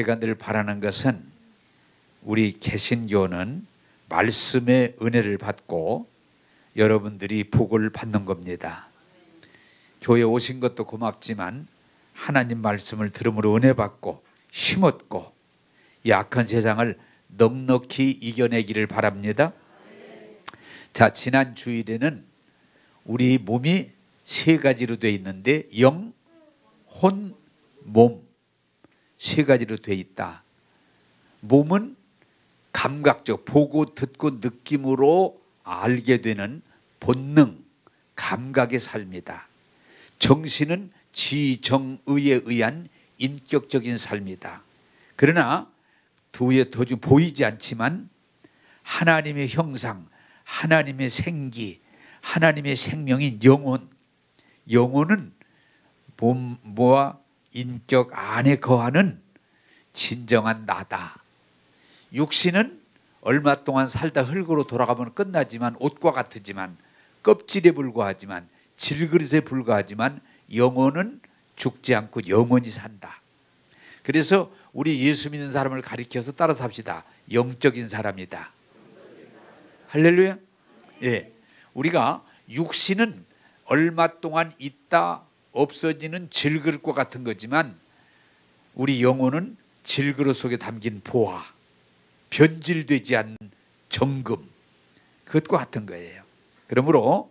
제가 늘 바라는 것은 우리 개신교는 말씀의 은혜를 받고 여러분들이 복을 받는 겁니다. 교회 오신 것도 고맙지만 하나님 말씀을 들음으로 은혜 받고 힘 얻고 이 악한 세상을 넉넉히 이겨내기를 바랍니다. 자, 지난 주일에는 우리 몸이 세 가지로 되어 있는데 영, 혼, 몸 세 가지로 되어 있다. 몸은 감각적, 보고 듣고 느낌으로 알게 되는 본능, 감각의 삶이다. 정신은 지정의에 의한 인격적인 삶이다. 그러나 두에 더중 보이지 않지만 하나님의 형상, 하나님의 생기, 하나님의 생명인 영혼, 영혼은 몸과 인격 안에 거하는 진정한 나다. 육신은 얼마 동안 살다 흙으로 돌아가면 끝나지만 옷과 같지만 껍질에 불과하지만 질그릇에 불과하지만 영혼은 죽지 않고 영원히 산다. 그래서 우리 예수 믿는 사람을 가리켜서 따라 삽시다. 영적인 사람이다. 할렐루야. 예, 우리가 육신은 얼마 동안 있다 없어지는 질그릇과 같은 거지만 우리 영혼은 질그릇 속에 담긴 보화, 변질되지 않는 정금, 그것과 같은 거예요. 그러므로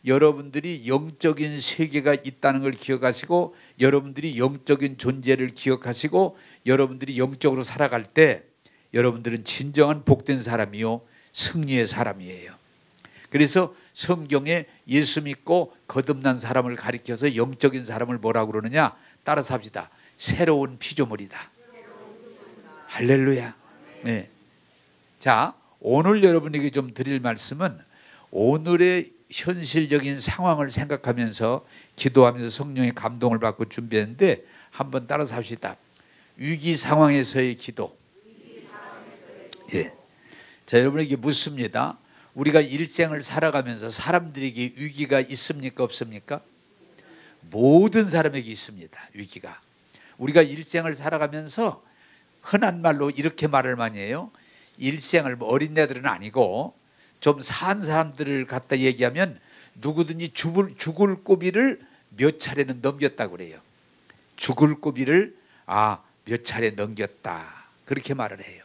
여러분들이 영적인 세계가 있다는 걸 기억하시고 여러분들이 영적인 존재를 기억하시고 여러분들이 영적으로 살아갈 때 여러분들은 진정한 복된 사람이요 승리의 사람이에요. 그래서 성경에 예수 믿고 거듭난 사람을 가리켜서 영적인 사람을 뭐라고 그러느냐? 따라서 합시다. 새로운 피조물이다. 할렐루야. 네. 자, 오늘 여러분에게 좀 드릴 말씀은 오늘의 현실적인 상황을 생각하면서 기도하면서 성령의 감동을 받고 준비했는데 한번 따라서 합시다. 위기 상황에서의 기도. 예. 자, 여러분에게 묻습니다. 우리가 일생을 살아가면서 사람들에게 위기가 있습니까? 없습니까? 모든 사람에게 있습니다. 위기가. 우리가 일생을 살아가면서 흔한 말로 이렇게 말을 많이 해요. 일생을 어린애들은 아니고 좀 산 사람들을 갖다 얘기하면 누구든지 죽을 고비를 몇 차례는 넘겼다고 그래요. 죽을 고비를 몇 차례 넘겼다. 그렇게 말을 해요.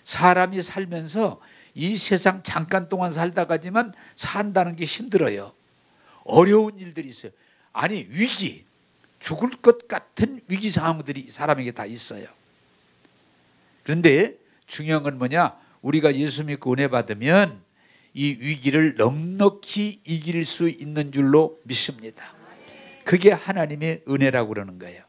사람이 살면서 이 세상 잠깐 동안 살다가지만 산다는 게 힘들어요. 어려운 일들이 있어요. 아니 위기, 죽을 것 같은 위기 상황들이 사람에게 다 있어요. 그런데 중요한 건 뭐냐? 우리가 예수 믿고 은혜 받으면 이 위기를 넉넉히 이길 수 있는 줄로 믿습니다. 그게 하나님의 은혜라고 그러는 거예요.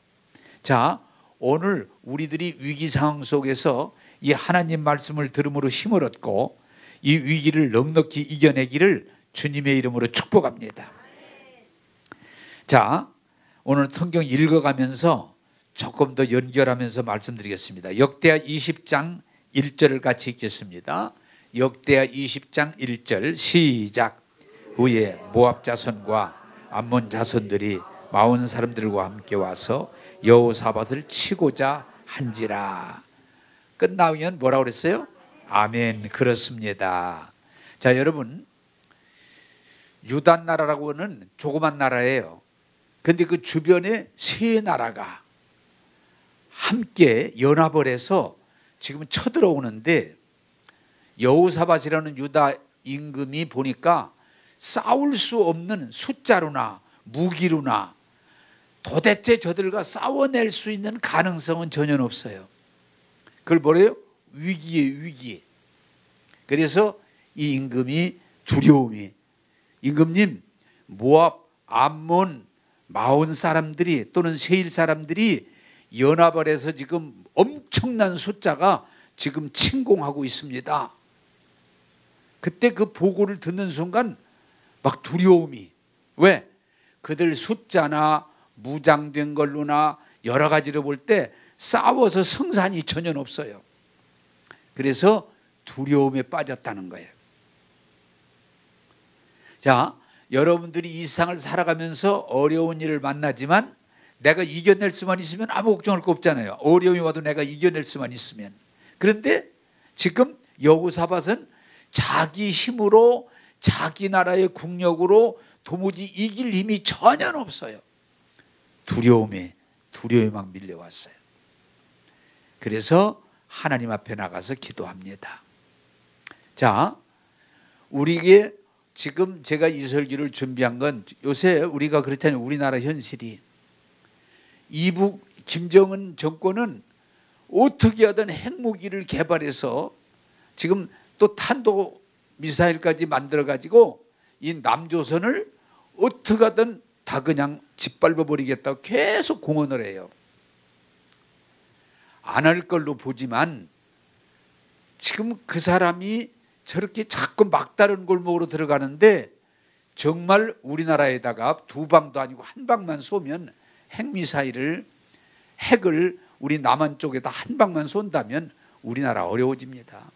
자, 오늘 우리들이 위기 상황 속에서 이 하나님 말씀을 들음으로 힘을 얻고 이 위기를 넉넉히 이겨내기를 주님의 이름으로 축복합니다. 자, 오늘 성경 읽어가면서 조금 더 연결하면서 말씀드리겠습니다. 역대하 20장 1절을 같이 읽겠습니다. 역대하 20장 1절 시작. 후에 모압 자손과 암몬 자손들이 마온 사람들과 함께 와서 여호사밧을 치고자 한지라. 끝나면 뭐라고 그랬어요? 아멘. 그렇습니다. 자, 여러분, 유다 나라라고는 조그만 나라예요. 근데 그 주변에 세 나라가 함께 연합을 해서 지금 쳐들어오는데 여호사밧이라는 유다 임금이 보니까 싸울 수 없는 숫자로나 무기로나 도대체 저들과 싸워낼 수 있는 가능성은 전혀 없어요. 그걸 뭐래요? 위기예요, 위기. 그래서 이 임금이 두려움이, 임금님, 모압, 암몬, 마온 사람들이 또는 세일 사람들이 연합을 해서 지금 엄청난 숫자가 지금 침공하고 있습니다. 그때 그 보고를 듣는 순간 막 두려움이. 왜? 그들 숫자나 무장된 걸로나 여러 가지로 볼 때 싸워서 승산이 전혀 없어요. 그래서 두려움에 빠졌다는 거예요. 자, 여러분들이 이 세상을 살아가면서 어려운 일을 만나지만 내가 이겨낼 수만 있으면 아무 걱정할 거 없잖아요. 어려움이 와도 내가 이겨낼 수만 있으면. 그런데 지금 여호사밧은 자기 힘으로 자기 나라의 국력으로 도무지 이길 힘이 전혀 없어요. 두려움에 막 밀려왔어요. 그래서 하나님 앞에 나가서 기도합니다. 자, 우리에게 지금 제가 이 설교를 준비한 건 요새 우리가 그렇잖아요. 우리나라 현실이 이북 김정은 정권은 어떻게 하든 핵무기를 개발해서 지금 또 탄도 미사일까지 만들어 가지고 이 남조선을 어떻게 하든 다 그냥 짓밟아 버리겠다고 계속 공언을 해요. 안 할 걸로 보지만 지금 그 사람이 저렇게 자꾸 막다른 골목으로 들어가는데 정말 우리나라에다가 두 방도 아니고 한 방만 쏘면 핵미사일을 핵을 우리 남한 쪽에다 한 방만 쏜다면 우리나라 어려워집니다.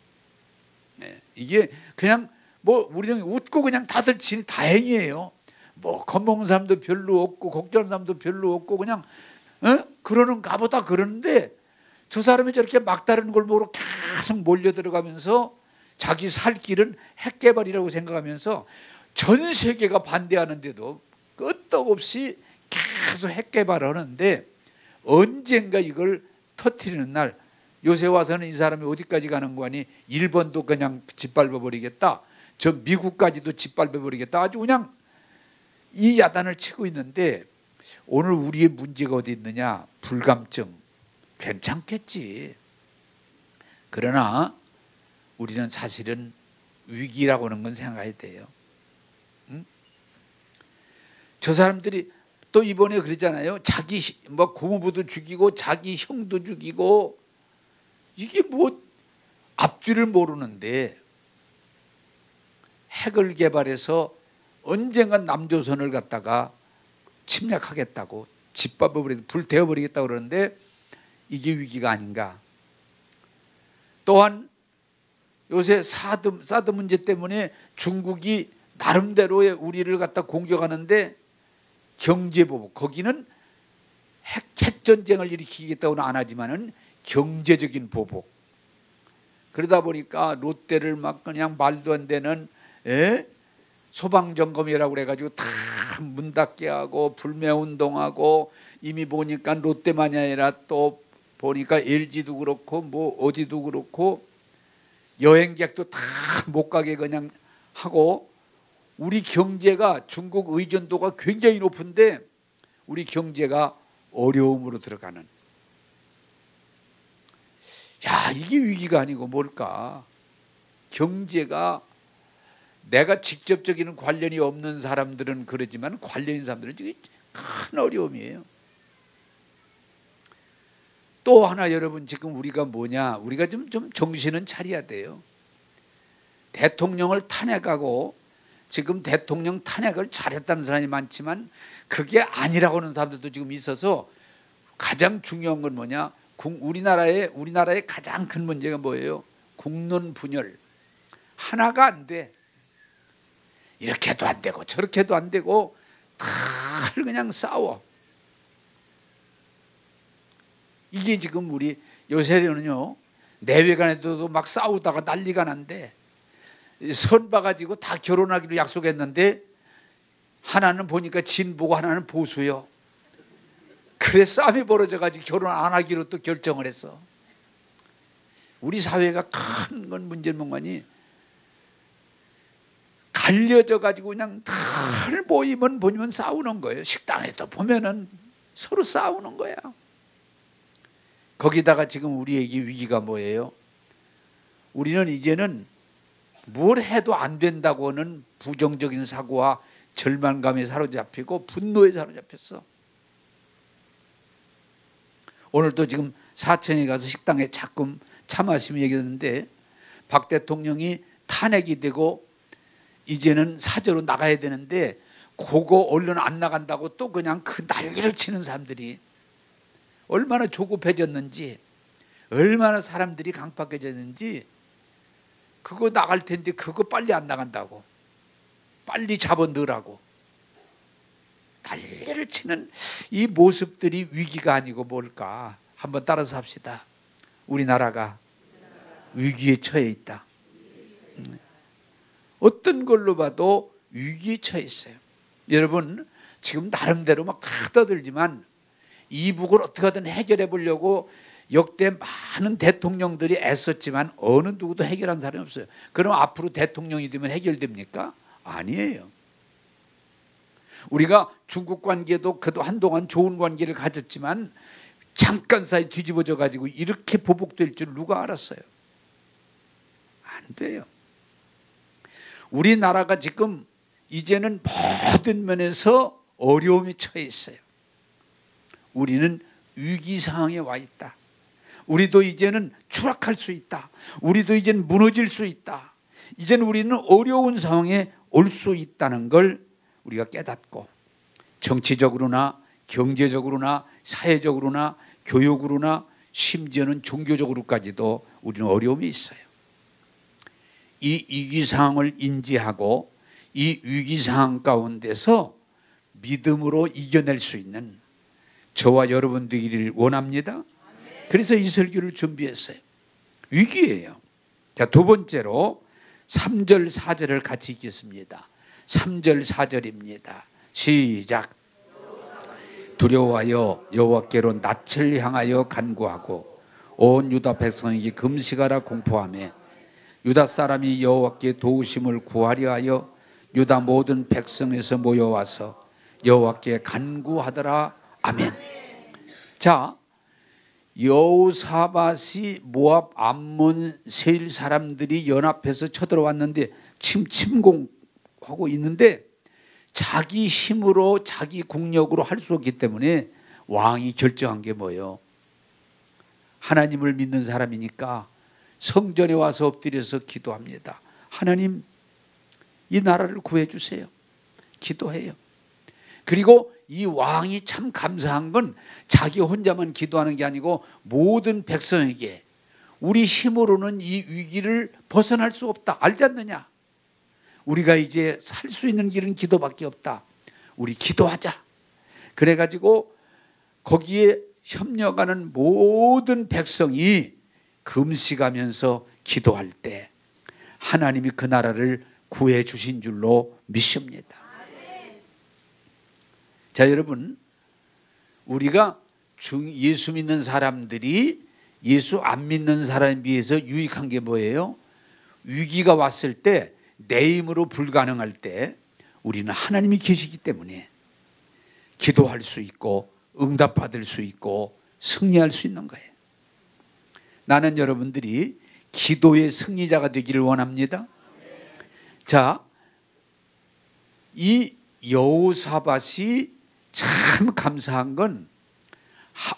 네, 이게 그냥 뭐 우리는 웃고 그냥 다들 다행이에요. 뭐 겁먹는 사람도 별로 없고 걱정하는 사람도 별로 없고 그냥 그러는가 보다 그러는데 저 사람이 저렇게 막다른 골목으로 계속 몰려 들어가면서 자기 살 길은 핵 개발이라고 생각하면서 전 세계가 반대하는데도 끄떡없이 계속 핵 개발을 하는데 언젠가 이걸 터뜨리는 날 요새 와서는 이 사람이 어디까지 가는 거 아니 일본도 그냥 짓밟아 버리겠다. 저 미국까지도 짓밟아 버리겠다. 아주 그냥 이 야단을 치고 있는데 오늘 우리의 문제가 어디 있느냐? 불감증. 괜찮겠지. 그러나 우리는 사실은 위기라고 하는 건 생각해야 돼요. 응? 저 사람들이 또 이번에 그러잖아요. 자기 뭐 고모부도 죽이고 자기 형도 죽이고 이게 뭐 앞뒤를 모르는데 핵을 개발해서 언젠간 남조선을 갖다가 침략하겠다고 짓밟아버리고 불태워버리겠다고 그러는데 이게 위기가 아닌가. 또한 요새 사드 문제 때문에 중국이 나름대로의 우리를 갖다 공격하는데 경제보복, 거기는 핵전쟁을 일으키겠다고는 안 하지만은 경제적인 보복. 그러다 보니까 롯데를 막 그냥 말도 안 되는 소방점검이라고 그래가지고 다 문 닫게 하고 불매운동하고 이미 보니까 롯데만이 아니라 또 보니까 LG도 그렇고 뭐 어디도 그렇고 여행객도 다 못 가게 그냥 하고 우리 경제가 중국 의존도가 굉장히 높은데 우리 경제가 어려움으로 들어가는. 야, 이게 위기가 아니고 뭘까? 경제가 내가 직접적인 관련이 없는 사람들은 그러지만 관련 있는 사람들은 지금 큰 어려움이에요. 또 하나 여러분 지금 우리가 뭐냐? 우리가 좀 정신은 차려야 돼요. 대통령을 탄핵하고 지금 대통령 탄핵을 잘했다는 사람이 많지만 그게 아니라고 하는 사람들도 지금 있어서 가장 중요한 건 뭐냐? 우리나라의 가장 큰 문제가 뭐예요? 국론 분열. 하나가 안 돼. 이렇게도 안 되고 저렇게도 안 되고 다 그냥 싸워. 이게 지금 우리 요새는요 내외간에도 막 싸우다가 난리가 난데 선 봐가지고 다 결혼하기로 약속했는데 하나는 보니까 진보고 하나는 보수요. 그래 싸움이 벌어져가지고 결혼 안 하기로 또 결정을 했어. 우리 사회가 큰 건 문제는 뭐니 갈려져 가지고 그냥 늘 보이면 싸우는 거예요. 식당에서 보면은 서로 싸우는 거야. 거기다가 지금 우리에게 위기가 뭐예요? 우리는 이제는 뭘 해도 안 된다고 하는 부정적인 사고와 절망감에 사로잡히고 분노에 사로잡혔어. 오늘도 지금 사천에 가서 식당에 자꾸 차 마시면 얘기했는데 박 대통령이 탄핵이 되고 이제는 사저로 나가야 되는데 그거 얼른 안 나간다고 또 그냥 그 난리를 치는 사람들이 얼마나 조급해졌는지 얼마나 사람들이 강팍해졌는지 그거 나갈 텐데 그거 빨리 안 나간다고 빨리 잡아 넣으라고 난리를 치는 이 모습들이 위기가 아니고 뭘까? 한번 따라서 합시다. 우리나라가 위기에 처해 있다. 어떤 걸로 봐도 위기에 처해 있어요. 여러분, 지금 나름대로 막 떠들지만 이북을 어떻게든 해결해 보려고 역대 많은 대통령들이 애썼지만 어느 누구도 해결한 사람이 없어요. 그럼 앞으로 대통령이 되면 해결됩니까? 아니에요. 우리가 중국 관계도 그래도 한동안 좋은 관계를 가졌지만 잠깐 사이 뒤집어져 가지고 이렇게 보복될 줄 누가 알았어요? 안 돼요. 우리나라가 지금 이제는 모든 면에서 어려움에 처해 있어요. 우리는 위기 상황에 와 있다. 우리도 이제는 추락할 수 있다. 우리도 이제는 무너질 수 있다. 이제는 우리는 어려운 상황에 올 수 있다는 걸 우리가 깨닫고 정치적으로나 경제적으로나 사회적으로나 교육으로나 심지어는 종교적으로까지도 우리는 어려움이 있어요. 이 위기 상황을 인지하고 이 위기 상황 가운데서 믿음으로 이겨낼 수 있는 저와 여러분 되기를 원합니다. 그래서 이 설교를 준비했어요. 위기예요. 자, 두 번째로 3절 4절을 같이 읽겠습니다. 3절 4절입니다. 시작. 두려워하여 여호와께로 낯을 향하여 간구하고 온 유다 백성에게 금식하라 공포하며 유다 사람이 여호와께 도우심을 구하려 하여 유다 모든 백성에서 모여와서 여호와께 간구하더라. 아멘. 자, 여호사밧이 모압, 암몬, 세일 사람들이 연합해서 쳐들어왔는데 침공하고 있는데 자기 힘으로 자기 국력으로 할 수 없기 때문에 왕이 결정한 게 뭐예요? 하나님을 믿는 사람이니까 성전에 와서 엎드려서 기도합니다. 하나님, 이 나라를 구해주세요. 기도해요. 그리고 이 왕이 참 감사한 건 자기 혼자만 기도하는 게 아니고 모든 백성에게 우리 힘으로는 이 위기를 벗어날 수 없다. 알지 않느냐? 우리가 이제 살 수 있는 길은 기도밖에 없다. 우리 기도하자. 그래가지고 거기에 협력하는 모든 백성이 금식하면서 기도할 때 하나님이 그 나라를 구해 주신 줄로 믿습니다. 자, 여러분, 우리가 예수 믿는 사람들이 예수 안 믿는 사람에 비해서 유익한 게 뭐예요? 위기가 왔을 때 내 힘으로 불가능할 때 우리는 하나님이 계시기 때문에 기도할 수 있고 응답받을 수 있고 승리할 수 있는 거예요. 나는 여러분들이 기도의 승리자가 되기를 원합니다. 자, 이 여호사밧이 참 감사한 건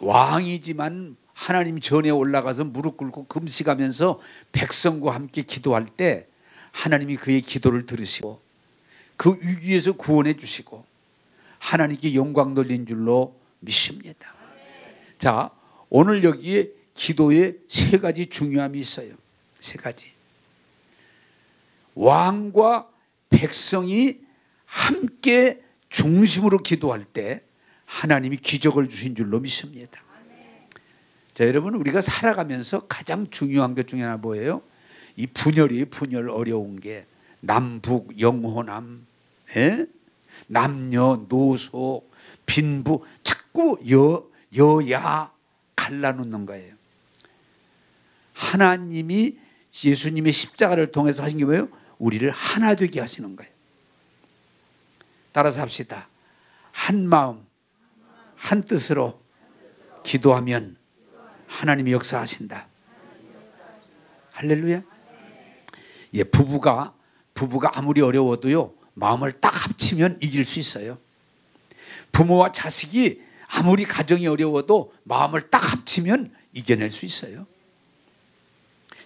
왕이지만 하나님 전에 올라가서 무릎 꿇고 금식하면서 백성과 함께 기도할 때 하나님이 그의 기도를 들으시고 그 위기에서 구원해 주시고 하나님께 영광 돌린 줄로 믿습니다. 자, 오늘 여기에 기도에 세 가지 중요함이 있어요. 세 가지. 왕과 백성이 함께 중심으로 기도할 때 하나님이 기적을 주신 줄로 믿습니다. 자, 여러분, 우리가 살아가면서 가장 중요한 것 중에 하나 뭐예요? 이 분열 어려운 게 남북 영호남, 남녀 노소 빈부 자꾸 여야 갈라놓는 거예요. 하나님이 예수님의 십자가를 통해서 하신 게 뭐예요? 우리를 하나 되게 하시는 거예요. 따라서 합시다. 한 마음 한 뜻으로 기도하면 하나님이 역사하신다. 할렐루야. 예, 부부가 아무리 어려워도요 마음을 딱 합치면 이길 수 있어요. 부모와 자식이 아무리 가정이 어려워도 마음을 딱 합치면 이겨낼 수 있어요.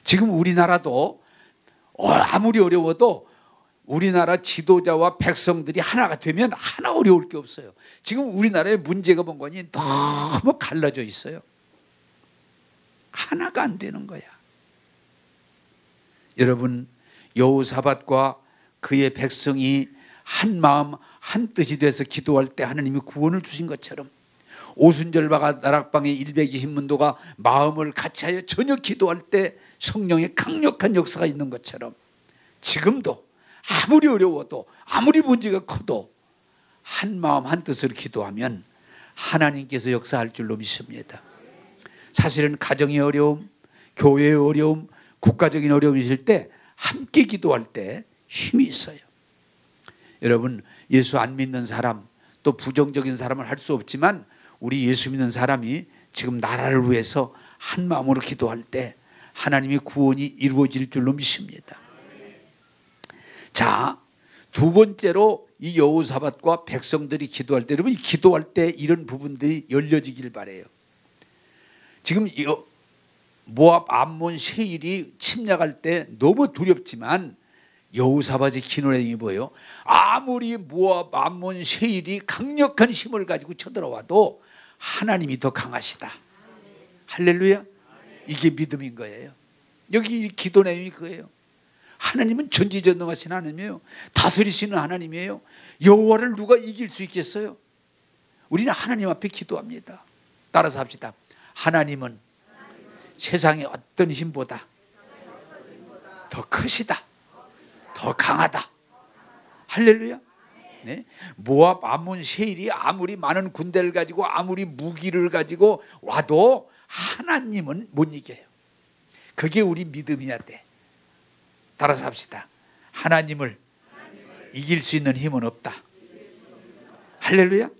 지금 우리나라도 아무리 어려워도 우리나라 지도자와 백성들이 하나가 되면 하나 어려울 게 없어요. 지금 우리나라의 문제가 뭔 거니? 너무 갈라져 있어요. 하나가 안 되는 거야. 여러분, 여호사밧과 그의 백성이 한 마음 한 뜻이 돼서 기도할 때 하나님이 구원을 주신 것처럼 오순절과 다락방의 120문도가 마음을 같이하여 저녁 기도할 때 성령의 강력한 역사가 있는 것처럼 지금도 아무리 어려워도 아무리 문제가 커도 한 마음 한 뜻으로 기도하면 하나님께서 역사할 줄로 믿습니다. 사실은 가정의 어려움, 교회의 어려움, 국가적인 어려움이 있을 때 함께 기도할 때 힘이 있어요. 여러분, 예수 안 믿는 사람 또 부정적인 사람을 할 수 없지만 우리 예수 믿는 사람이 지금 나라를 위해서 한 마음으로 기도할 때 하나님의 구원이 이루어질 줄로 믿습니다. 자, 두 번째로 이 여호사밧과 백성들이 기도할 때, 여러분 기도할 때 이런 부분들이 열려지길 바라요. 지금 모압, 암몬, 세일이 침략할 때 너무 두렵지만 여호사밧의 기도행이 뭐예요? 아무리 모압, 암몬, 세일이 강력한 힘을 가지고 쳐들어와도 하나님이 더 강하시다. 할렐루야. 이게 믿음인 거예요. 여기 기도 내용이 그거예요. 하나님은 전지전능하신 하나님이에요. 다스리시는 하나님이에요. 여호와를 누가 이길 수 있겠어요? 우리는 하나님 앞에 기도합니다. 따라서 합시다. 하나님은 세상의 어떤 힘보다 더 크시다. 더 강하다. 할렐루야. 네? 모압, 암몬, 세일이 아무리 많은 군대를 가지고 아무리 무기를 가지고 와도 하나님은 못 이겨요. 그게 우리 믿음이야 돼. 따라서 합시다. 하나님을 이길 수 있는 힘은 없다. 할렐루야.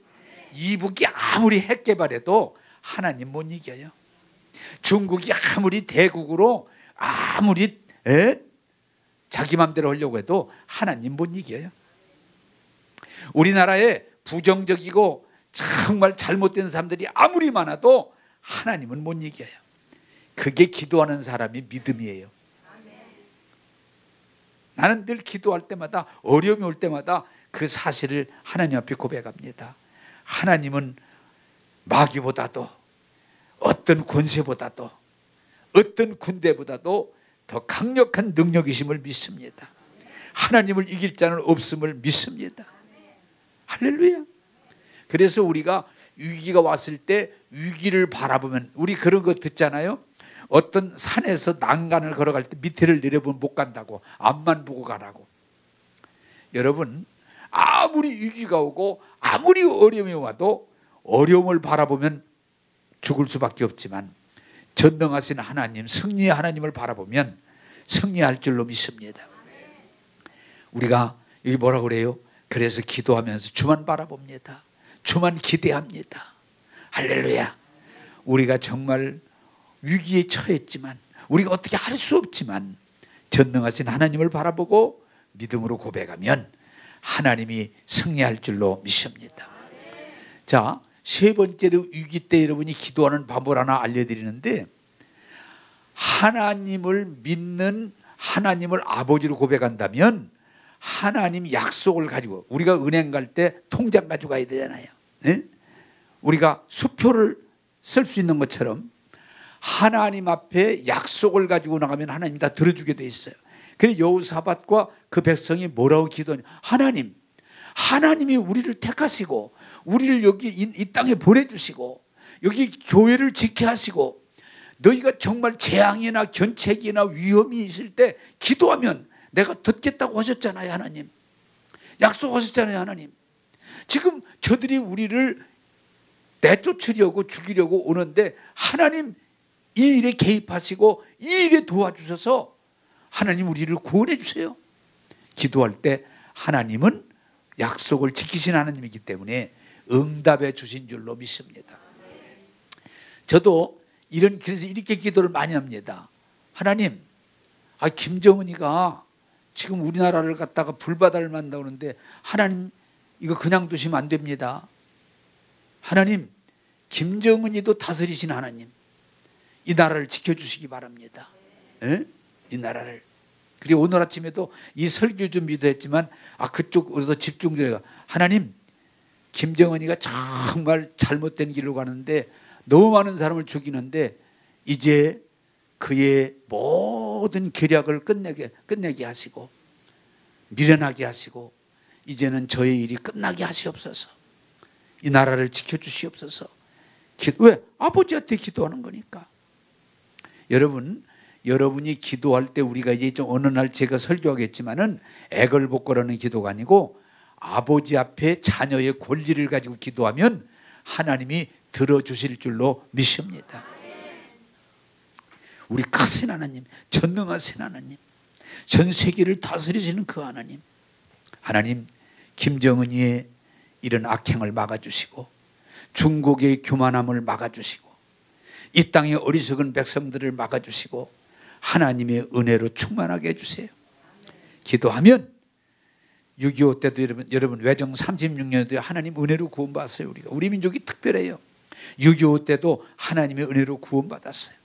이북이 아무리 핵 개발해도 하나님 못 이겨요. 중국이 아무리 대국으로 아무리 자기 맘대로 하려고 해도 하나님 못 이겨요. 우리나라에 부정적이고 정말 잘못된 사람들이 아무리 많아도 하나님은 못 이겨요. 그게 기도하는 사람이 믿음이에요. 나는 늘 기도할 때마다 어려움이 올 때마다 그 사실을 하나님 앞에 고백합니다. 하나님은 마귀보다도 어떤 권세보다도 어떤 군대보다도 더 강력한 능력이심을 믿습니다. 하나님을 이길 자는 없음을 믿습니다. 할렐루야. 그래서 우리가 위기가 왔을 때 위기를 바라보면, 우리 그런 거 듣잖아요. 어떤 산에서 난간을 걸어갈 때 밑에를 내려보면 못 간다고, 앞만 보고 가라고. 여러분, 아무리 위기가 오고 아무리 어려움이 와도 어려움을 바라보면 죽을 수밖에 없지만 전능하신 하나님, 승리의 하나님을 바라보면 승리할 줄로 믿습니다. 우리가 여기 뭐라고 그래요? 그래서 기도하면서 주만 바라봅니다. 주만 기대합니다. 할렐루야. 우리가 정말 위기에 처했지만, 우리가 어떻게 할 수 없지만 전능하신 하나님을 바라보고 믿음으로 고백하면 하나님이 승리할 줄로 믿습니다. 자, 세 번째로 위기 때 여러분이 기도하는 방법을 하나 알려드리는데, 하나님을 믿는 하나님을 아버지로 고백한다면 하나님 약속을 가지고, 우리가 은행 갈 때 통장 가지고 가야 되잖아요. 네? 우리가 수표를 쓸 수 있는 것처럼 하나님 앞에 약속을 가지고 나가면 하나님이 다 들어주게 돼 있어요. 그래서 여호사밧과 그 백성이 뭐라고 기도하냐? 하나님, 하나님이 우리를 택하시고 우리를 여기 이 땅에 보내주시고 여기 교회를 지켜 하시고, 너희가 정말 재앙이나 견책이나 위험이 있을 때 기도하면 내가 듣겠다고 하셨잖아요. 하나님 약속하셨잖아요. 하나님, 지금 저들이 우리를 내쫓으려고 죽이려고 오는데 하나님 이 일에 개입하시고 이 일에 도와주셔서 하나님 우리를 구원해 주세요. 기도할 때 하나님은 약속을 지키신 하나님이기 때문에 응답해 주신 줄로 믿습니다. 저도 그래서 이렇게 기도를 많이 합니다. 하나님, 김정은이가 지금 우리나라를 갖다가 불바다를 만든다고 그러는데 하나님 이거 그냥 두시면 안 됩니다. 하나님, 김정은이도 다스리신 하나님, 이 나라를 지켜주시기 바랍니다. 에? 이 나라를. 그리고 오늘 아침에도 이 설교 준비도 했지만 그쪽으로도 집중 좀 해가. 하나님, 김정은이가 정말 잘못된 길로 가는데 너무 많은 사람을 죽이는데 이제 그의 모든 계략을 끝내게 하시고 미련하게 하시고 이제는 저의 일이 끝나게 하시옵소서. 이 나라를 지켜주시옵소서. 왜? 아버지한테 기도하는 거니까. 여러분이 기도할 때 우리가 이제 좀 어느 날 제가 설교하겠지만은 애걸복걸하는 기도가 아니고 아버지 앞에 자녀의 권리를 가지고 기도하면 하나님이 들어주실 줄로 믿습니다. 우리 크신 하나님, 전능하신 하나님, 전 세계를 다스리시는 그 하나님, 김정은이의 이런 악행을 막아주시고 중국의 교만함을 막아주시고 이 땅의 어리석은 백성들을 막아주시고 하나님의 은혜로 충만하게 해주세요. 기도하면 6.25 때도 여러분 외정 36년도에 하나님 은혜로 구원받았어요. 우리 민족이 특별해요. 6.25 때도 하나님의 은혜로 구원받았어요.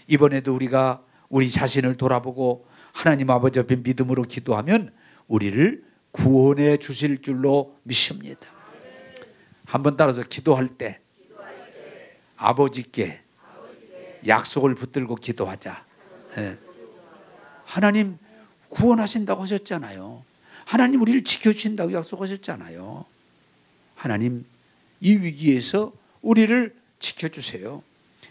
이번에도 우리가 우리 자신을 돌아보고 하나님 아버지 앞에 믿음으로 기도하면 우리를 구원해 주실 줄로 믿습니다. 한번 따라서 기도할 때 아버지께 약속을 붙들고 기도하자. 네. 하나님 구원하신다고 하셨잖아요. 하나님 우리를 지켜주신다고 약속하셨잖아요. 하나님 이 위기에서 우리를 지켜주세요.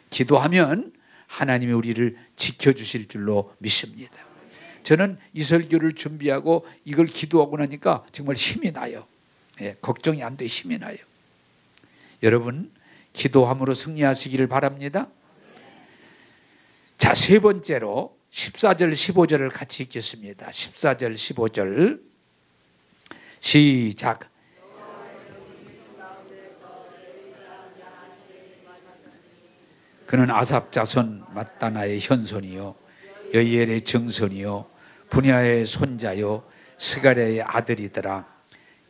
기도하면 하나님이 우리를 지켜주실 줄로 믿습니다. 저는 이 설교를 준비하고 이걸 기도하고 나니까 정말 힘이 나요. 예, 걱정이 안 돼, 힘이 나요. 여러분 기도함으로 승리하시기를 바랍니다. 자, 세 번째로 14절 15절을 같이 읽겠습니다. 14절 15절 시작. 그는 아삽 자손 마따나의 현손이요 여이엘의 증손이요 분야의 손자요 스가랴의 아들이더라.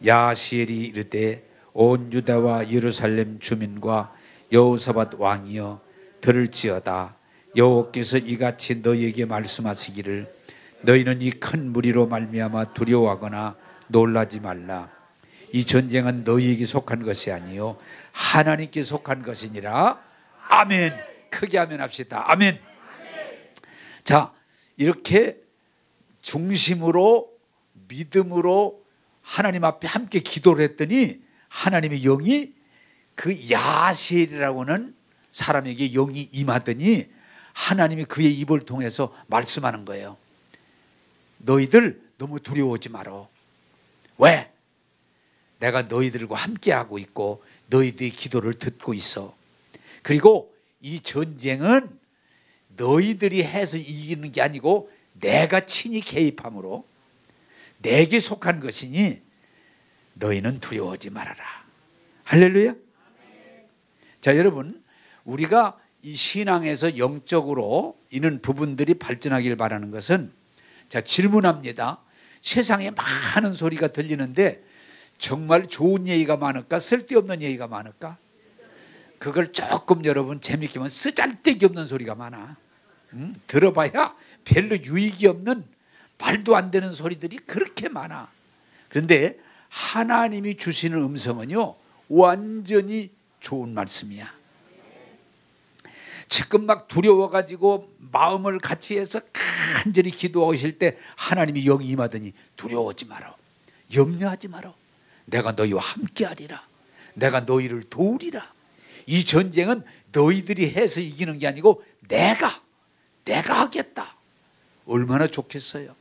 야시엘이 이르되 온 유다와 예루살렘 주민과 여호사밧 왕이여 들을지어다. 여호와께서 이같이 너희에게 말씀하시기를 너희는 이 큰 무리로 말미암아 두려워하거나 놀라지 말라. 이 전쟁은 너희에게 속한 것이 아니요 하나님께 속한 것이니라. 아멘. 크게 아멘 합시다. 아멘. 자, 이렇게 중심으로 믿음으로 하나님 앞에 함께 기도를 했더니 하나님의 영이 그 야시엘이라고 하는 사람에게 영이 임하더니 하나님이 그의 입을 통해서 말씀하는 거예요. 너희들 너무 두려워하지 마라. 왜? 내가 너희들과 함께하고 있고 너희들의 기도를 듣고 있어. 그리고 이 전쟁은 너희들이 해서 이기는 게 아니고 내가 친히 개입함으로 내게 속한 것이니 너희는 두려워하지 말아라. 할렐루야. 자, 여러분 우리가 이 신앙에서 영적으로 이런 부분들이 발전하길 바라는 것은, 자, 질문합니다. 세상에 많은 소리가 들리는데 정말 좋은 얘기가 많을까 쓸데없는 얘기가 많을까? 그걸 조금 여러분 재밌게 보면 쓰잘데기 없는 소리가 많아. 들어봐야 별로 유익이 없는 말도 안 되는 소리들이 그렇게 많아. 그런데 하나님이 주시는 음성은요 완전히 좋은 말씀이야. 지금 막 두려워가지고 마음을 같이 해서 간절히 기도하실 때 하나님이 영이 임하더니 두려워하지 마라. 염려하지 마라. 내가 너희와 함께하리라. 내가 너희를 도우리라. 이 전쟁은 너희들이 해서 이기는 게 아니고 내가 하겠다. 얼마나 좋겠어요.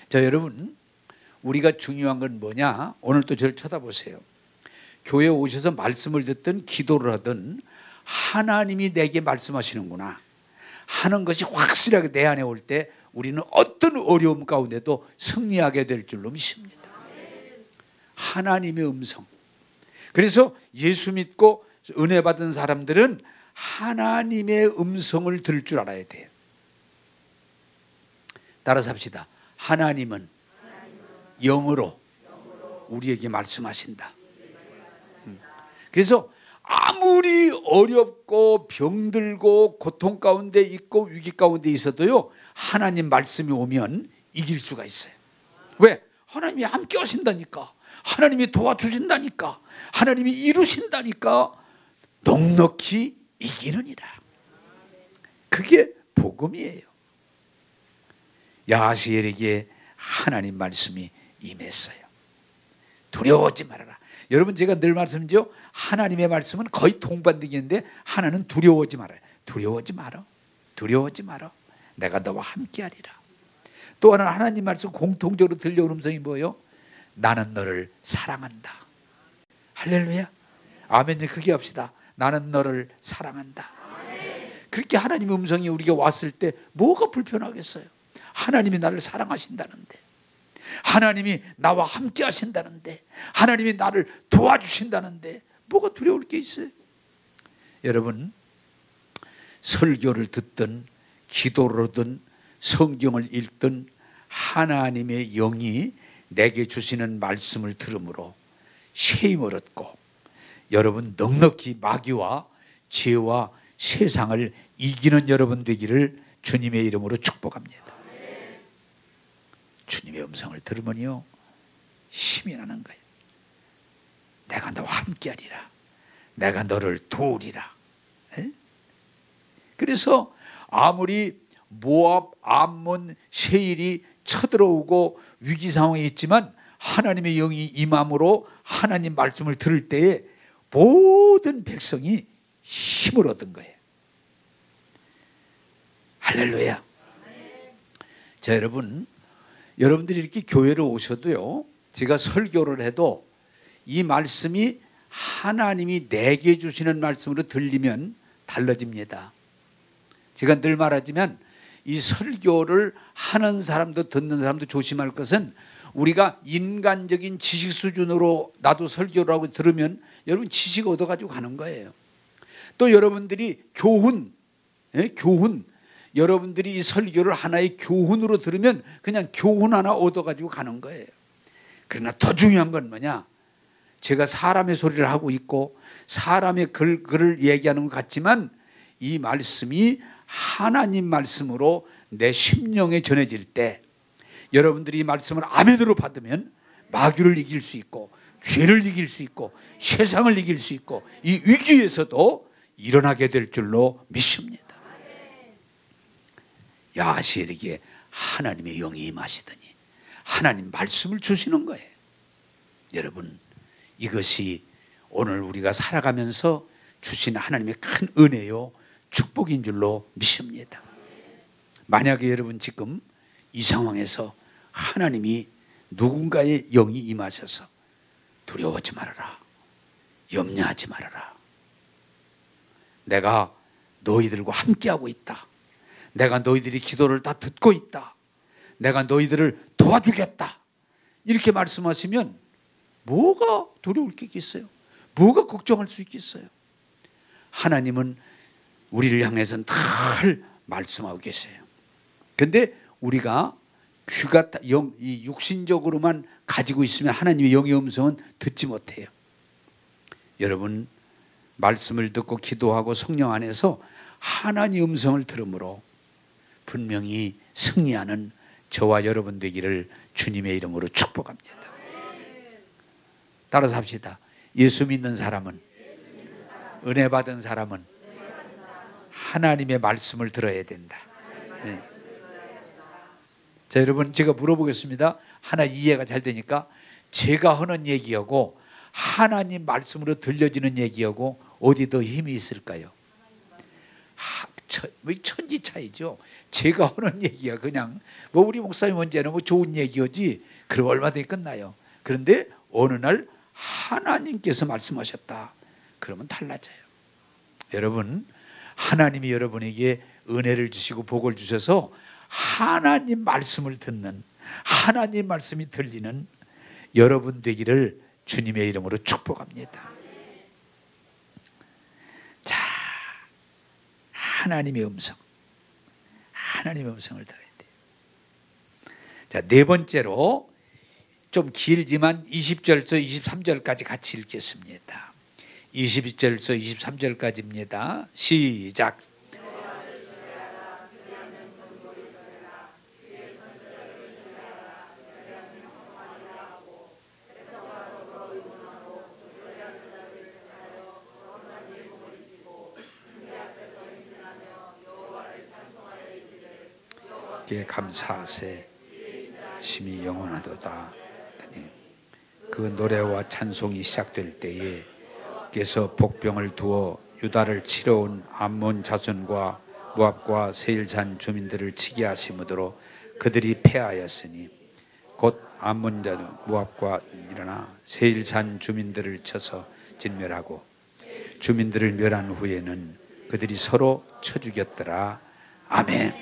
자, 여러분 우리가 중요한 건 뭐냐? 오늘 또 저를 쳐다보세요. 교회에 오셔서 말씀을 듣든 기도를 하든 하나님이 내게 말씀하시는구나 하는 것이 확실하게 내 안에 올 때 우리는 어떤 어려움 가운데도 승리하게 될 줄로 믿습니다. 하나님의 음성. 그래서 예수 믿고 은혜 받은 사람들은 하나님의 음성을 들을 줄 알아야 돼요. 따라서 합시다. 하나님은 영으로 우리에게 말씀하신다. 그래서 아무리 어렵고 병들고 고통 가운데 있고 위기 가운데 있어도요 하나님 말씀이 오면 이길 수가 있어요. 왜? 하나님이 함께 하신다니까. 하나님이 도와주신다니까. 하나님이 이루신다니까. 넉넉히 이기느니라. 그게 복음이에요. 야시엘에게 하나님 말씀이 임했어요. 두려워하지 말아라. 여러분 제가 늘 말씀드리죠. 하나님의 말씀은 거의 동반되겠는데 하나는 두려워하지 말아요. 두려워하지 말아. 두려워하지 말아. 내가 너와 함께하리라. 또 하나는 하나님 말씀 공통적으로 들려오는 음성이 뭐예요? 나는 너를 사랑한다. 할렐루야. 아멘. 크게 합시다. 나는 너를 사랑한다. 그렇게 하나님의 음성이 우리가 왔을 때 뭐가 불편하겠어요? 하나님이 나를 사랑하신다는데, 하나님이 나와 함께 하신다는데, 하나님이 나를 도와주신다는데 뭐가 두려울 게 있어요? 여러분, 설교를 듣든 기도를 하든 성경을 읽든 하나님의 영이 내게 주시는 말씀을 들음으로 쉐임을 얻고 여러분 넉넉히 마귀와 죄와 세상을 이기는 여러분 되기를 주님의 이름으로 축복합니다. 주님의 음성을 들으면요 힘이 나는 거예요. 내가 너와 함께하리라. 내가 너를 도우리라. 에? 그래서 아무리 모압, 암몬, 세일이 쳐들어오고 위기 상황에 있지만 하나님의 영이 임함으로 하나님 말씀을 들을 때에 모든 백성이 힘을 얻은 거예요. 할렐루야. 자, 여러분들이 이렇게 교회를 오셔도요, 제가 설교를 해도 이 말씀이 하나님이 내게 주시는 말씀으로 들리면 달라집니다. 제가 늘 말하지만 이 설교를 하는 사람도 듣는 사람도 조심할 것은 우리가 인간적인 지식 수준으로 나도 설교를 하고 들으면 여러분 지식 얻어가지고 가는 거예요. 또 여러분들이 교훈, 여러분들이 이 설교를 하나의 교훈으로 들으면 그냥 교훈 하나 얻어가지고 가는 거예요. 그러나 더 중요한 건 뭐냐? 제가 사람의 소리를 하고 있고 사람의 글을 얘기하는 것 같지만 이 말씀이 하나님 말씀으로 내 심령에 전해질 때 여러분들이 이 말씀을 아멘으로 받으면 마귀를 이길 수 있고 죄를 이길 수 있고 세상을 이길 수 있고 이 위기에서도 일어나게 될 줄로 믿습니다. 야시엘에게 하나님의 영이 임하시더니 하나님 말씀을 주시는 거예요. 여러분, 이것이 오늘 우리가 살아가면서 주신 하나님의 큰 은혜요 축복인 줄로 믿습니다. 만약에 여러분 지금 이 상황에서 하나님이 누군가의 영이 임하셔서 두려워하지 말아라, 염려하지 말아라, 내가 너희들과 함께하고 있다, 내가 너희들이 기도를 다 듣고 있다, 내가 너희들을 도와주겠다, 이렇게 말씀하시면 뭐가 두려울 게 있겠어요? 뭐가 걱정할 수 있겠어요? 하나님은 우리를 향해서는 늘 말씀하고 계세요. 그런데 우리가 귀가 이 육신적으로만 가지고 있으면 하나님의 영의 음성은 듣지 못해요. 여러분, 말씀을 듣고 기도하고 성령 안에서 하나님의 음성을 들으므로 분명히 승리하는 저와 여러분 되기를 주님의 이름으로 축복합니다. 따라서 합시다. 예수 믿는 사람은, 은혜 받은 사람은 하나님의 말씀을 들어야 된다. 네. 자, 여러분, 제가 물어보겠습니다. 하나 이해가 잘 되니까 제가 하는 얘기하고 하나님 말씀으로 들려지는 얘기하고 어디 더 힘이 있을까요? 천지 차이죠. 제가 하는 얘기가 그냥 뭐 우리 목사님 언제나 뭐 좋은 얘기하지 그럼 얼마든지 끝나요. 그런데 어느 날 하나님께서 말씀하셨다 그러면 달라져요. 여러분, 하나님이 여러분에게 은혜를 주시고 복을 주셔서 하나님 말씀을 듣는, 하나님 말씀이 들리는 여러분 되기를 주님의 이름으로 축복합니다. 자, 하나님의 음성, 하나님의 음성을 들어야 돼요. 자, 네 번째로 좀 길지만 20절에서 23절까지 같이 읽겠습니다. 22절에서 23절까지입니다. 시작. 감사하세 심히 영원하도다. 그 노래와 찬송이 시작될 때에 께서 복병을 두어 유다를 치러 온 암몬 자손과 모압과 세일산 주민들을 치게 하심으로 그들이 패하였으니 곧 암몬 자손 모압과 일어나 세일산 주민들을 쳐서 진멸하고 주민들을 멸한 후에는 그들이 서로 쳐 죽였더라. 아멘.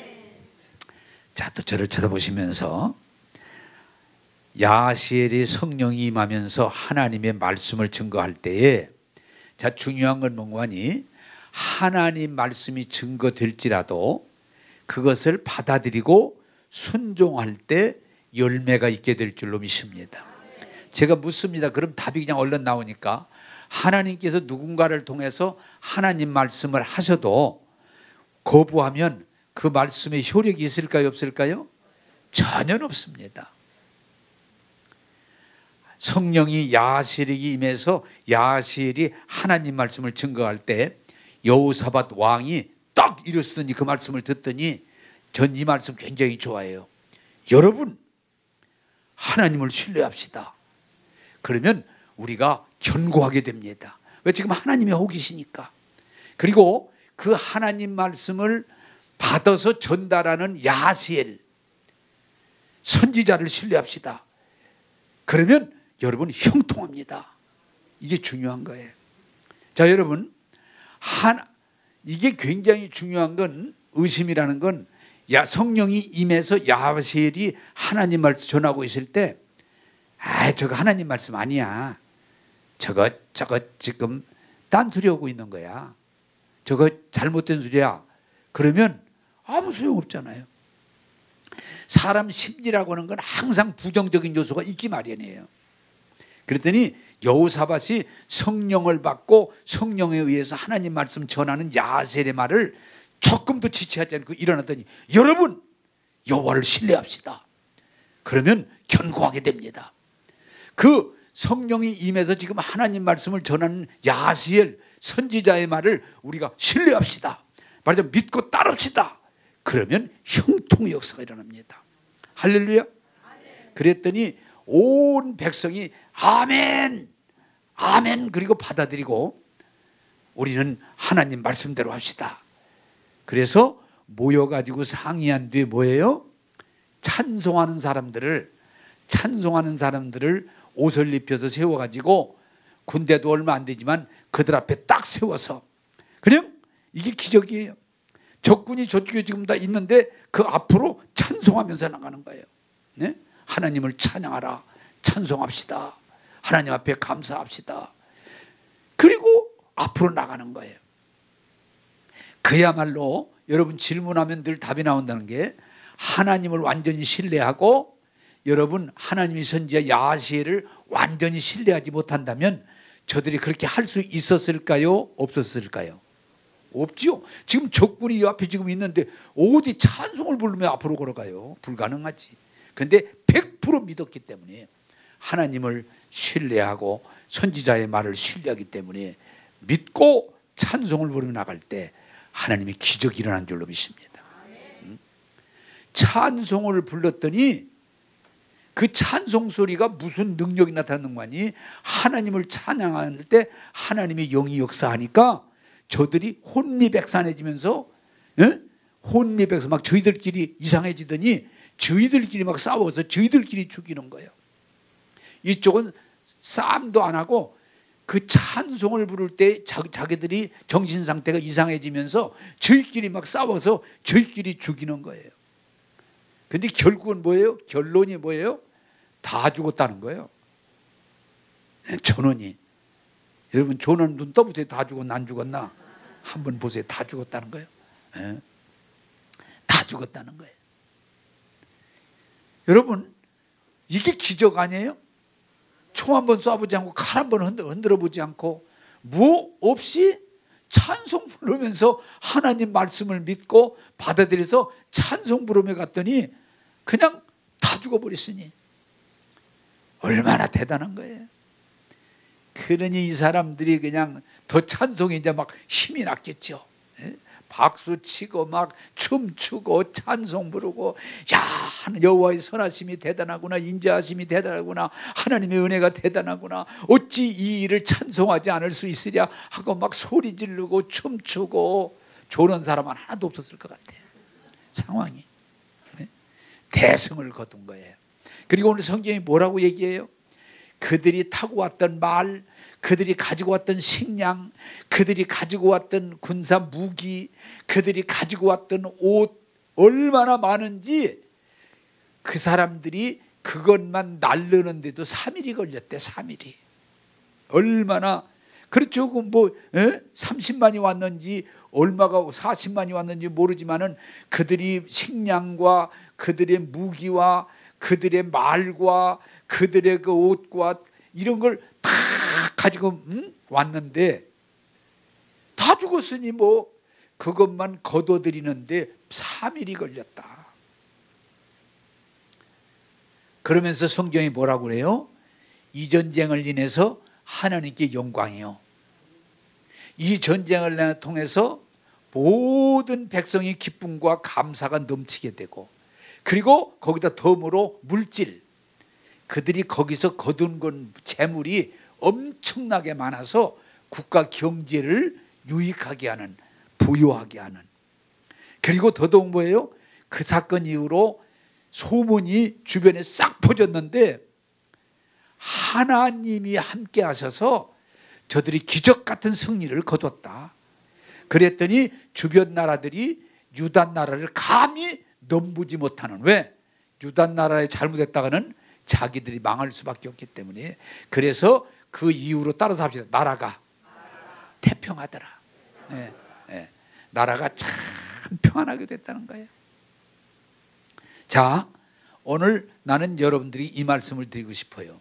자, 또 저를 쳐다보시면서 야하시엘이 성령이 임하면서 하나님의 말씀을 증거할 때에, 자, 중요한 건 뭔가니 하나님 말씀이 증거될지라도 그것을 받아들이고 순종할 때 열매가 있게 될 줄로 믿습니다. 제가 묻습니다. 그럼 답이 그냥 얼른 나오니까, 하나님께서 누군가를 통해서 하나님 말씀을 하셔도 거부하면 그 말씀의 효력이 있을까요, 없을까요? 전혀 없습니다. 성령이 야하시엘에게 임해서 야하시엘이 하나님 말씀을 증거할 때 여호사밧 왕이 딱 일어서더니 그 말씀을 듣더니, 전 이 말씀 굉장히 좋아해요. 여러분, 하나님을 신뢰합시다. 그러면 우리가 견고하게 됩니다. 왜? 지금 하나님이 하고 계시니까. 그리고 그 하나님 말씀을 받아서 전달하는 야하시엘 선지자를 신뢰합시다. 그러면 여러분 형통합니다. 이게 중요한 거예요. 자, 여러분, 이게 굉장히 중요한 건, 의심이라는 건, 성령이 임해서 야하시엘이 하나님 말씀 전하고 있을 때, 저거 하나님 말씀 아니야. 저거 지금 딴 소리 하고 있는 거야. 저거 잘못된 소리야. 그러면 아무 소용없잖아요. 사람 심리라고 하는 건 항상 부정적인 요소가 있기 마련이에요. 그랬더니 여호사밧이 성령을 받고 성령에 의해서 하나님 말씀 전하는 야하시엘의 말을 조금도 지체하지 않고 일어났더니, 여러분, 여호와를 신뢰합시다. 그러면 견고하게 됩니다. 그 성령이 임해서 지금 하나님 말씀을 전하는 야하시엘 선지자의 말을 우리가 신뢰합시다. 말하자면 믿고 따릅시다. 그러면 형통의 역사가 일어납니다. 할렐루야. 그랬더니 온 백성이 아멘, 아멘, 그리고 받아들이고 우리는 하나님 말씀대로 합시다. 그래서 모여가지고 상의한 뒤에 뭐예요? 찬송하는 사람들을 옷을 입혀서 세워가지고, 군대도 얼마 안 되지만 그들 앞에 딱 세워서, 그냥 이게 기적이에요. 적군이 저쪽에 지금 다 있는데 그 앞으로 찬송하면서 나가는 거예요. 네? 하나님을 찬양하라, 찬송합시다, 하나님 앞에 감사합시다. 그리고 앞으로 나가는 거예요. 그야말로 여러분 질문하면 늘 답이 나온다는 게, 하나님을 완전히 신뢰하고 여러분 하나님의 선지자 야하시엘을 완전히 신뢰하지 못한다면 저들이 그렇게 할 수 있었을까요? 없었을까요? 없지요. 지금 적군이 이 앞에 지금 있는데 어디 찬송을 부르며 앞으로 걸어가요? 불가능하지. 그런데 100% 믿었기 때문에, 하나님을 신뢰하고 선지자의 말을 신뢰하기 때문에 믿고 찬송을 부르며 나갈 때 하나님의 기적이 일어난 줄로 믿습니다. 찬송을 불렀더니 그 찬송 소리가 무슨 능력이 나타나는 거니? 하나님을 찬양할 때 하나님의 영이 역사하니까 저들이 혼미백산해지면서, 혼미백산, 막 저희들끼리 이상해지더니 저희들끼리 막 싸워서 저희들끼리 죽이는 거예요. 이쪽은 싸움도 안 하고 그 찬송을 부를 때 자기들이 정신 상태가 이상해지면서 저희끼리 막 싸워서 저희끼리 죽이는 거예요. 근데 결국은 뭐예요? 결론이 뭐예요? 다 죽었다는 거예요. 전원이. 여러분, 전원 눈 떠보세요. 다 죽었나 안 죽었나 한번 보세요. 다 죽었다는 거예요. 다 죽었다는 거예요. 여러분, 이게 기적 아니에요? 총 한 번 쏴보지 않고 칼 한 번 흔들어 보지 않고 뭐 없이 찬송 부르면서 하나님 말씀을 믿고 받아들여서 찬송 부르며 갔더니 그냥 다 죽어버렸으니 얼마나 대단한 거예요. 그러니 이 사람들이 그냥 더 찬송이 이제 막 힘이 났겠죠. 박수 치고 막 춤추고 찬송 부르고, 야, 여호와의 선하심이 대단하구나, 인자하심이 대단하구나, 하나님의 은혜가 대단하구나, 어찌 이 일을 찬송하지 않을 수 있으랴 하고 막 소리 지르고 춤추고, 조는 사람은 하나도 없었을 것 같아요. 상황이 대승을 거둔 거예요. 그리고 오늘 성경이 뭐라고 얘기해요? 그들이 타고 왔던 말, 그들이 가지고 왔던 식량, 그들이 가지고 왔던 군사 무기, 그들이 가지고 왔던 옷 얼마나 많은지 그 사람들이 그것만 날르는데도 3일이 걸렸대. 3일이. 얼마나, 그렇죠. 뭐 30만이 왔는지 얼마가 40만이 왔는지 모르지만은 그들이 식량과 그들의 무기와 그들의 말과 그들의 그 옷과 이런 걸 다 가지고 왔는데 다 죽었으니 뭐 그것만 거둬들이는데 3일이 걸렸다. 그러면서 성경이 뭐라고 그래요? 이 전쟁을 인해서 하나님께 영광이요, 이 전쟁을 통해서 모든 백성이 기쁨과 감사가 넘치게 되고, 그리고 거기다 덤으로 물질, 그들이 거기서 거둔 건 재물이 엄청나게 많아서 국가 경제를 유익하게 하는, 부유하게 하는. 그리고 더더욱 뭐예요? 그 사건 이후로 소문이 주변에 싹 퍼졌는데 하나님이 함께 하셔서 저들이 기적 같은 승리를 거뒀다. 그랬더니 주변 나라들이 유다 나라를 감히 넘보지 못하는, 왜? 유다 나라에 잘못했다가는 자기들이 망할 수밖에 없기 때문에. 그래서 그 이후로 따라서 합시다. 나라가 태평하더라. 네, 네. 나라가 참 평안하게 됐다는 거예요. 자, 오늘 나는 여러분들이 이 말씀을 드리고 싶어요.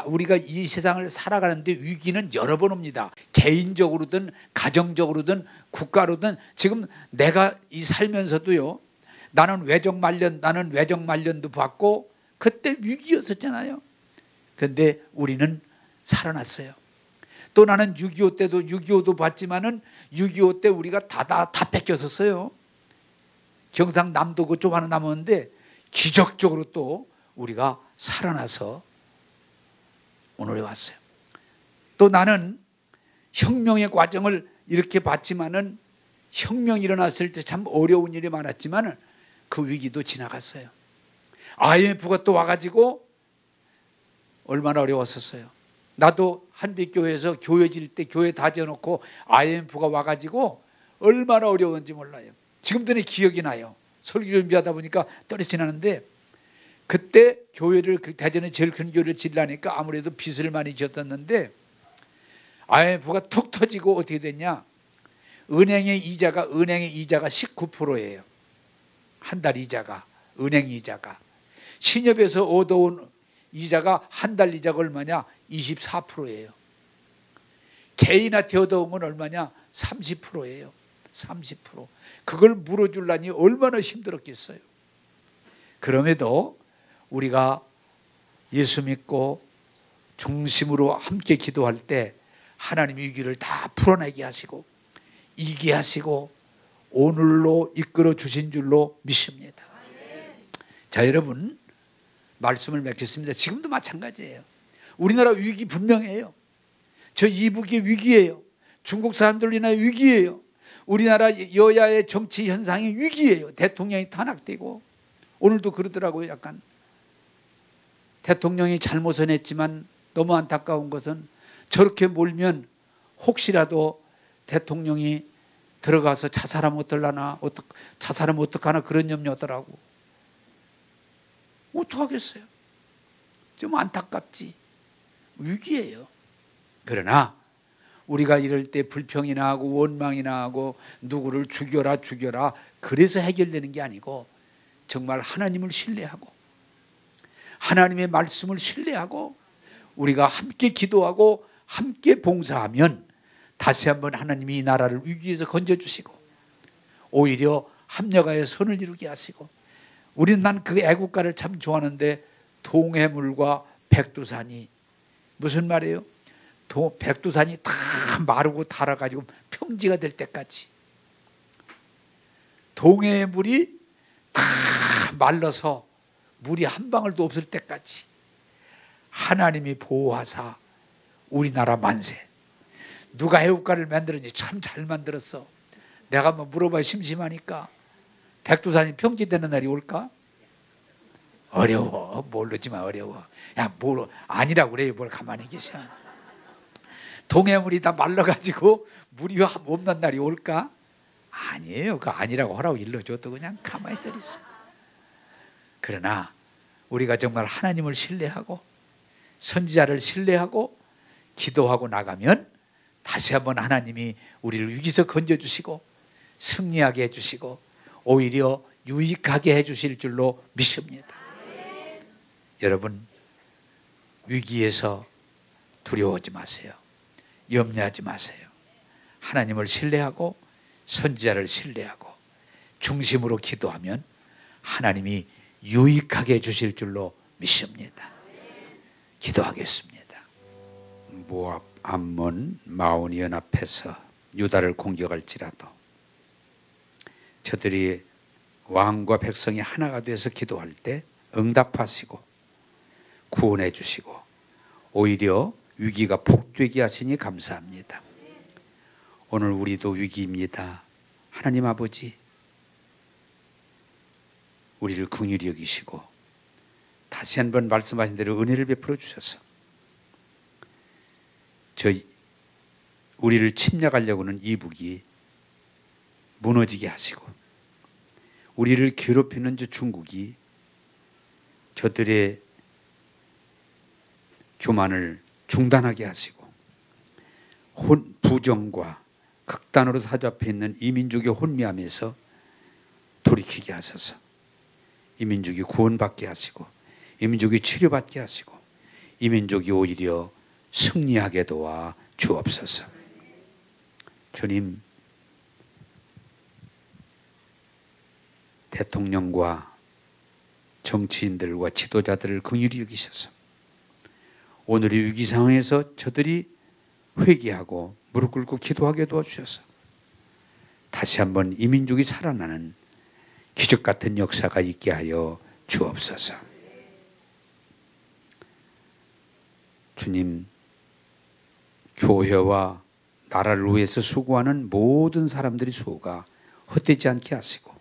우리가 이 세상을 살아가는데 위기는 여러 번 옵니다. 개인적으로든 가정적으로든 국가로든. 지금 내가 이 살면서도요, 나는 외적 말년도 받고 그때 위기였었잖아요. 그런데 우리는 살아났어요. 또 나는 6.25 때도 6.25도 봤지만은 6.25 때 우리가 다 뺏겼었어요. 경상남도 그쪽 하나 남았는데 기적적으로 또 우리가 살아나서 오늘에 왔어요. 또 나는 혁명의 과정을 이렇게 봤지만은 혁명이 일어났을 때 참 어려운 일이 많았지만은 그 위기도 지나갔어요. IMF가 또 와가지고 얼마나 어려웠었어요. 나도 한빛교회에서 교회 질 때 교회 다 지어놓고 IMF가 와가지고 얼마나 어려웠는지 몰라요. 지금도 내 기억이 나요. 설교 준비하다 보니까 떨어지 나는데, 그때 교회를, 대전에 제일 큰 교회를 지으려니까 아무래도 빚을 많이 졌었는데 IMF가 톡 터지고 어떻게 됐냐? 은행의 이자가 19%예요. 한 달 이자가, 은행 이자가. 신협에서 얻어온 이자가 한 달 이자가 얼마냐? 24%예요. 개인한테 얻어온 건 얼마냐? 30%예요. 30%. 그걸 물어주려니 얼마나 힘들었겠어요. 그럼에도 우리가 예수 믿고 중심으로 함께 기도할 때 하나님이 위기를 다 풀어내게 하시고 이기게 하시고 오늘로 이끌어 주신 줄로 믿습니다. 자, 여러분, 말씀을 맺겠습니다. 지금도 마찬가지예요. 우리나라 위기 분명해요. 저 이북의 위기예요. 중국 사람들로 인하여 위기예요. 우리나라 여야의 정치 현상이 위기예요. 대통령이 탄압되고, 오늘도 그러더라고요. 약간 대통령이 잘못은 했지만 너무 안타까운 것은 저렇게 몰면 혹시라도 대통령이 들어가서 자살하면 어떨라나, 자살하면 어떡하나 그런 염려하더라고. 어떡하겠어요? 좀 안타깝지. 위기예요. 그러나 우리가 이럴 때 불평이나 하고 원망이나 하고 누구를 죽여라 그래서 해결되는 게 아니고, 정말 하나님을 신뢰하고 하나님의 말씀을 신뢰하고 우리가 함께 기도하고 함께 봉사하면 다시 한번 하나님이 이 나라를 위기에서 건져주시고 오히려 합력하여 선을 이루게 하시고. 우리는 난 그 애국가를 참 좋아하는데, 동해물과 백두산이 무슨 말이에요? 백두산이 다 마르고 닳아가지고 평지가 될 때까지, 동해의 물이 다 말라서 물이 한 방울도 없을 때까지 하나님이 보호하사 우리나라 만세. 누가 해국가를 만들었니? 참 잘 만들었어. 내가 한번 물어봐야 심심하니까. 백두산이 평지되는 날이 올까? 어려워. 모르지만 어려워. 야, 뭘 아니라고 그래요. 뭘 가만히 계셔. 동해물이 다 말라가지고 물이 없는 날이 올까? 아니에요. 그거 아니라고 하라고 일러줘도 그냥 가만히 들있어. 그러나 우리가 정말 하나님을 신뢰하고 선지자를 신뢰하고 기도하고 나가면 다시 한번 하나님이 우리를 위기에서 건져주시고 승리하게 해주시고 오히려 유익하게 해주실 줄로 믿습니다. 여러분, 위기에서 두려워하지 마세요. 염려하지 마세요. 하나님을 신뢰하고 선지자를 신뢰하고 중심으로 기도하면 하나님이 유익하게 해주실 줄로 믿습니다. 기도하겠습니다. 모압, 암몬, 마온이 연합해서 유다를 공격할지라도 저들이 왕과 백성이 하나가 돼서 기도할 때 응답하시고 구원해 주시고 오히려 위기가 복되게 하시니 감사합니다. 오늘 우리도 위기입니다. 하나님 아버지, 우리를 긍휼히 여기시고 다시 한번 말씀하신 대로 은혜를 베풀어 주셔서 우리를 침략하려고 하는 이북이 무너지게 하시고 우리를 괴롭히는 저 중국이 저들의 교만을 중단하게 하시고 부정과 극단으로 사로잡혀 있는 이 민족의 혼미함에서 돌이키게 하셔서 이 민족이 구원받게 하시고 이 민족이 치료받게 하시고 이 민족이 오히려 승리하게 도와 주옵소서. 주님, 대통령과 정치인들과 지도자들을 긍휼히 여기셔서 오늘의 위기 상황에서 저들이 회개하고 무릎 꿇고 기도하게 도와주셔서 다시 한번 이 민족이 살아나는 기적 같은 역사가 있게 하여 주옵소서. 주님, 교회와 나라를 위해서 수고하는 모든 사람들의 수고가 헛되지 않게 하시고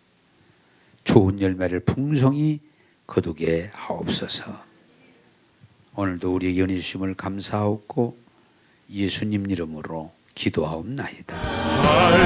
좋은 열매를 풍성히 거두게 하옵소서. 오늘도 우리의 연희 주심을 감사하고 예수님 이름으로 기도하옵나이다.